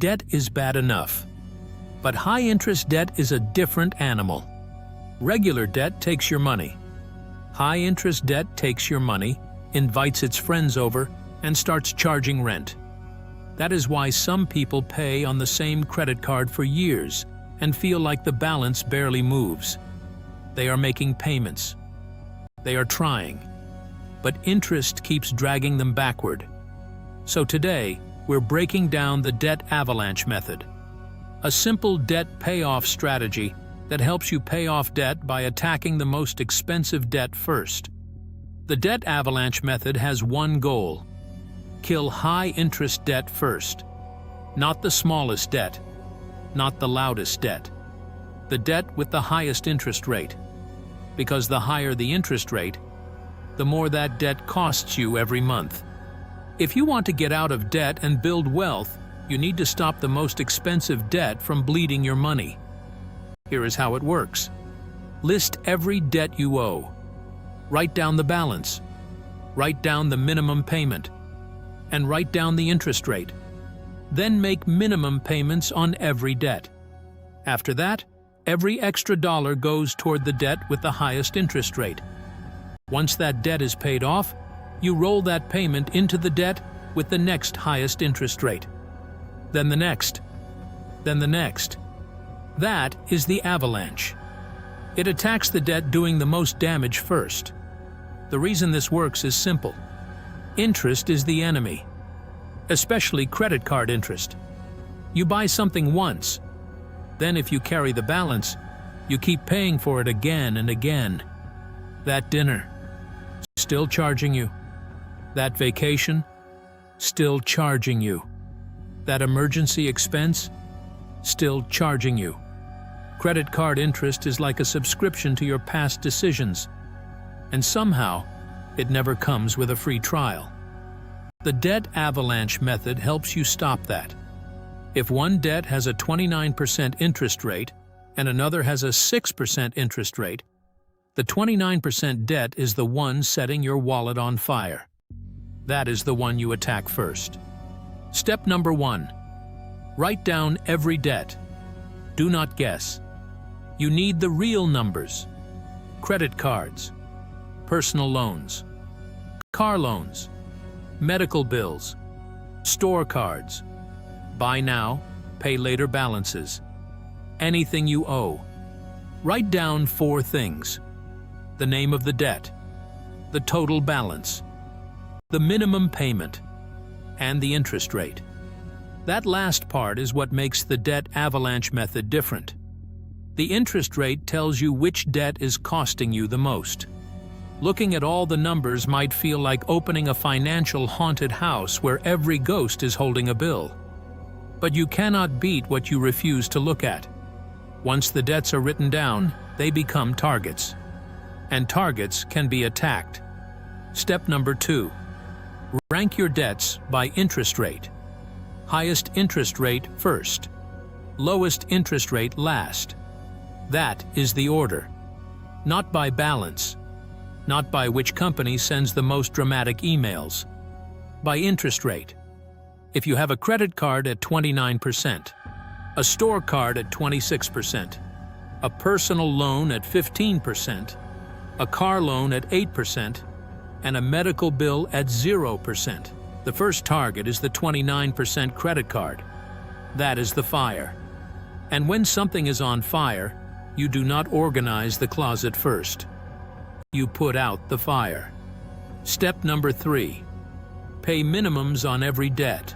Debt is bad enough. But high-interest debt is a different animal. Regular debt takes your money. High-interest debt takes your money, invites its friends over, and starts charging rent. That is why some people pay on the same credit card for years and feel like the balance barely moves. They are making payments. They are trying. But interest keeps dragging them backward. So today, we're breaking down the Debt Avalanche Method, a simple debt payoff strategy that helps you pay off debt by attacking the most expensive debt first. The Debt Avalanche Method has one goal: kill high-interest debt first. Not the smallest debt, not the loudest debt. The debt with the highest interest rate. Because the higher the interest rate, the more that debt costs you every month. If you want to get out of debt and build wealth, you need to stop the most expensive debt from bleeding your money. Here is how it works. List every debt you owe. Write down the balance. Write down the minimum payment. And write down the interest rate. Then make minimum payments on every debt. After that, every extra dollar goes toward the debt with the highest interest rate. Once that debt is paid off, you roll that payment into the debt with the next highest interest rate. Then the next. Then the next. That is the avalanche. It attacks the debt doing the most damage first. The reason this works is simple. Interest is the enemy, especially credit card interest. You buy something once, then if you carry the balance, you keep paying for it again and again. That dinner, still charging you. That vacation, still charging you. That emergency expense, still charging you. Credit card interest is like a subscription to your past decisions, and somehow, it never comes with a free trial. The Debt Avalanche Method helps you stop that. If one debt has a 29% interest rate and another has a 6% interest rate, the 29% debt is the one setting your wallet on fire. That is the one you attack first. Step number 1. Write down every debt. Do not guess. You need the real numbers. Credit cards, personal loans, car loans, medical bills, store cards, buy now, pay later balances, anything you owe. Write down 4 things: the name of the debt, the total balance, the minimum payment, and the interest rate. That last part is what makes the Debt Avalanche Method different. The interest rate tells you which debt is costing you the most. Looking at all the numbers might feel like opening a financial haunted house where every ghost is holding a bill. But you cannot beat what you refuse to look at. Once the debts are written down, they become targets. And targets can be attacked. Step number 2. Rank your debts by interest rate. Highest interest rate first. Lowest interest rate last. That is the order. Not by balance. Not by which company sends the most dramatic emails. By interest rate. If you have a credit card at 29%, a store card at 26%, a personal loan at 15%, a car loan at 8%, and a medical bill at 0%, the first target is the 29% credit card. That is the fire. And when something is on fire, you do not organize the closet first. You put out the fire. Step number 3. Pay minimums on every debt.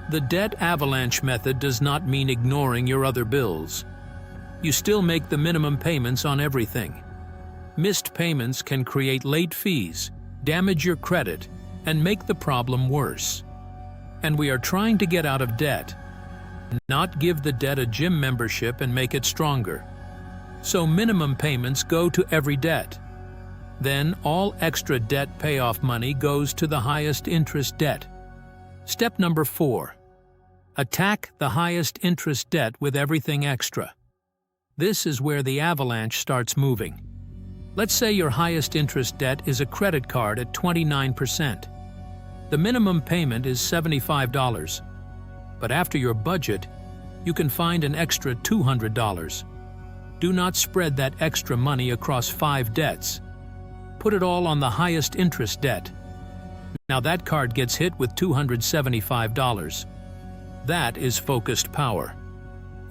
The Debt Avalanche Method does not mean ignoring your other bills. You still make the minimum payments on everything. Missed payments can create late fees, damage your credit, and make the problem worse. And we are trying to get out of debt, not give the debt a gym membership and make it stronger. So minimum payments go to every debt. Then all extra debt payoff money goes to the highest interest debt. Step number 4. Attack the highest interest debt with everything extra. This is where the avalanche starts moving. Let's say your highest interest debt is a credit card at 29%. The minimum payment is $75. But after your budget, you can find an extra $200. Do not spread that extra money across 5 debts. Put it all on the highest interest debt. Now that card gets hit with $275. That is focused power.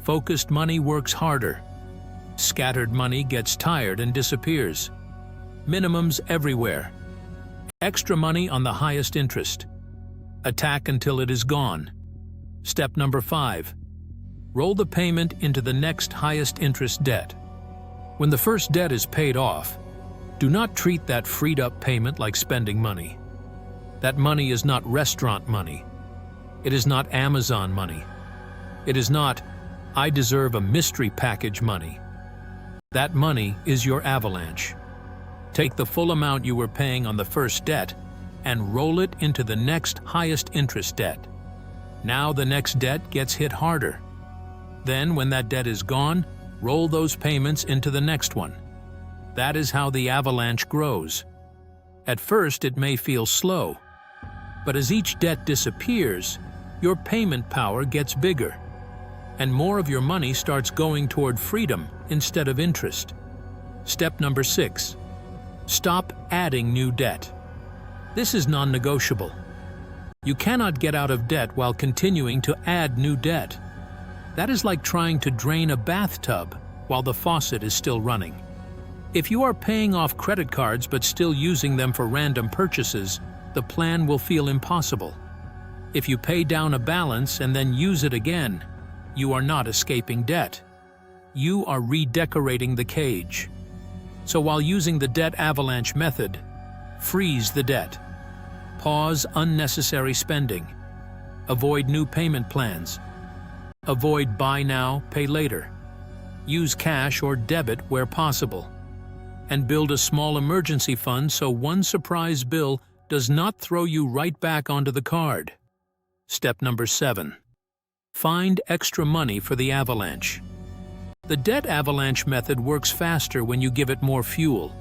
Focused money works harder. Scattered money gets tired and disappears. Minimums everywhere. Extra money on the highest interest. Attack until it is gone. Step number 5. Roll the payment into the next highest interest debt. When the first debt is paid off, do not treat that freed up payment like spending money. That money is not restaurant money. It is not Amazon money. It is not, I deserve a mystery package money. That money is your avalanche. Take the full amount you were paying on the first debt and roll it into the next highest interest debt. Now the next debt gets hit harder. Then, when that debt is gone, roll those payments into the next one. That is how the avalanche grows. At first, it may feel slow, but as each debt disappears, your payment power gets bigger, and more of your money starts going toward freedom instead of interest. Step number 6. Stop adding new debt. This is non-negotiable. You cannot get out of debt while continuing to add new debt. That is like trying to drain a bathtub while the faucet is still running. If you are paying off credit cards but still using them for random purchases, the plan will feel impossible. If you pay down a balance and then use it again, you are not escaping debt. You are redecorating the cage. So while using the Debt Avalanche Method, freeze the debt. Pause unnecessary spending. Avoid new payment plans. Avoid buy now, pay later. Use cash or debit where possible. And build a small emergency fund so one surprise bill does not throw you right back onto the card. Step number 7. Find extra money for the avalanche. The Debt Avalanche Method works faster when you give it more fuel.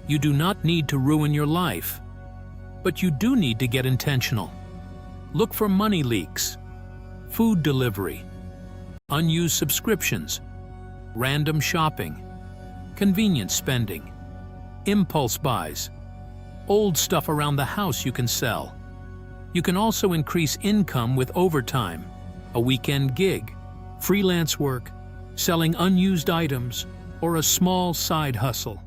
You do not need to ruin your life, but you do need to get intentional. Look for money leaks, food delivery, unused subscriptions, random shopping, convenience spending, impulse buys, old stuff around the house you can sell. You can also increase income with overtime, a weekend gig, freelance work, selling unused items, or a small side hustle.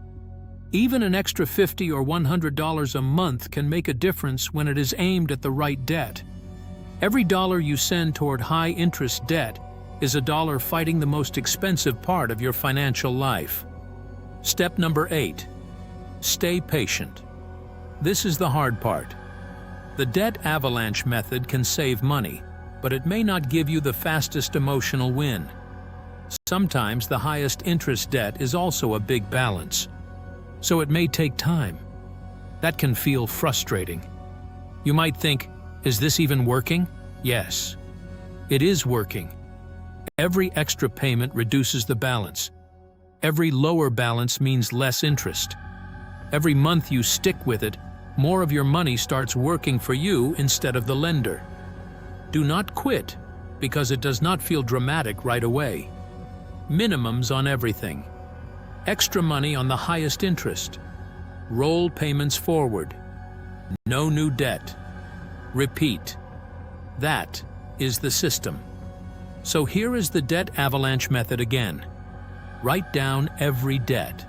Even an extra $50 or $100 a month can make a difference when it is aimed at the right debt. Every dollar you send toward high-interest debt is a dollar fighting the most expensive part of your financial life. Step number 8. Stay patient. This is the hard part. The Debt Avalanche Method can save money, but it may not give you the fastest emotional win. Sometimes the highest interest debt is also a big balance, so it may take time. That can feel frustrating. You might think, is this even working? Yes, it is working. Every extra payment reduces the balance. Every lower balance means less interest. Every month you stick with it, more of your money starts working for you instead of the lender. Do not quit, because it does not feel dramatic right away. Minimums on everything. Extra money on the highest interest. Roll payments forward. No new debt. Repeat. That is the system. So here is the Debt Avalanche Method again. Write down every debt.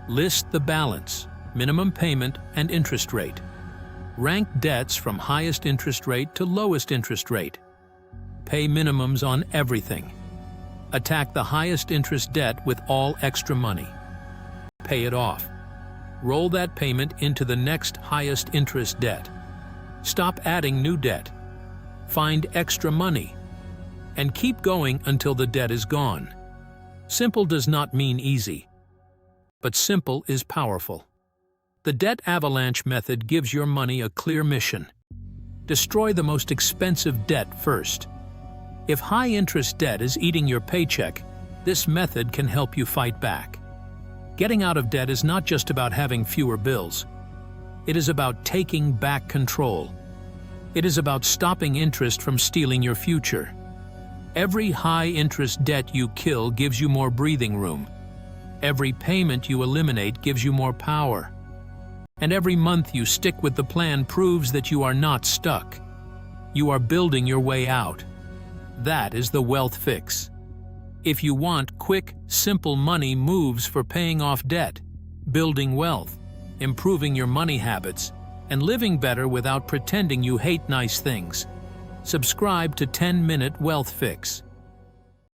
List the balance, minimum payment, and interest rate. Rank debts from highest interest rate to lowest interest rate. Pay minimums on everything. Attack the highest interest debt with all extra money. Pay it off. Roll that payment into the next highest interest debt. Stop adding new debt. Find extra money. And keep going until the debt is gone. Simple does not mean easy, but simple is powerful. The Debt Avalanche Method gives your money a clear mission. Destroy the most expensive debt first. If high-interest debt is eating your paycheck, this method can help you fight back. Getting out of debt is not just about having fewer bills. It is about taking back control. It is about stopping interest from stealing your future. Every high-interest debt you kill gives you more breathing room. Every payment you eliminate gives you more power. And every month you stick with the plan proves that you are not stuck. You are building your way out. That is the wealth fix. If you want quick, simple money moves for paying off debt, building wealth, improving your money habits, and living better without pretending you hate nice things, subscribe to 10-Minute Wealth Fix.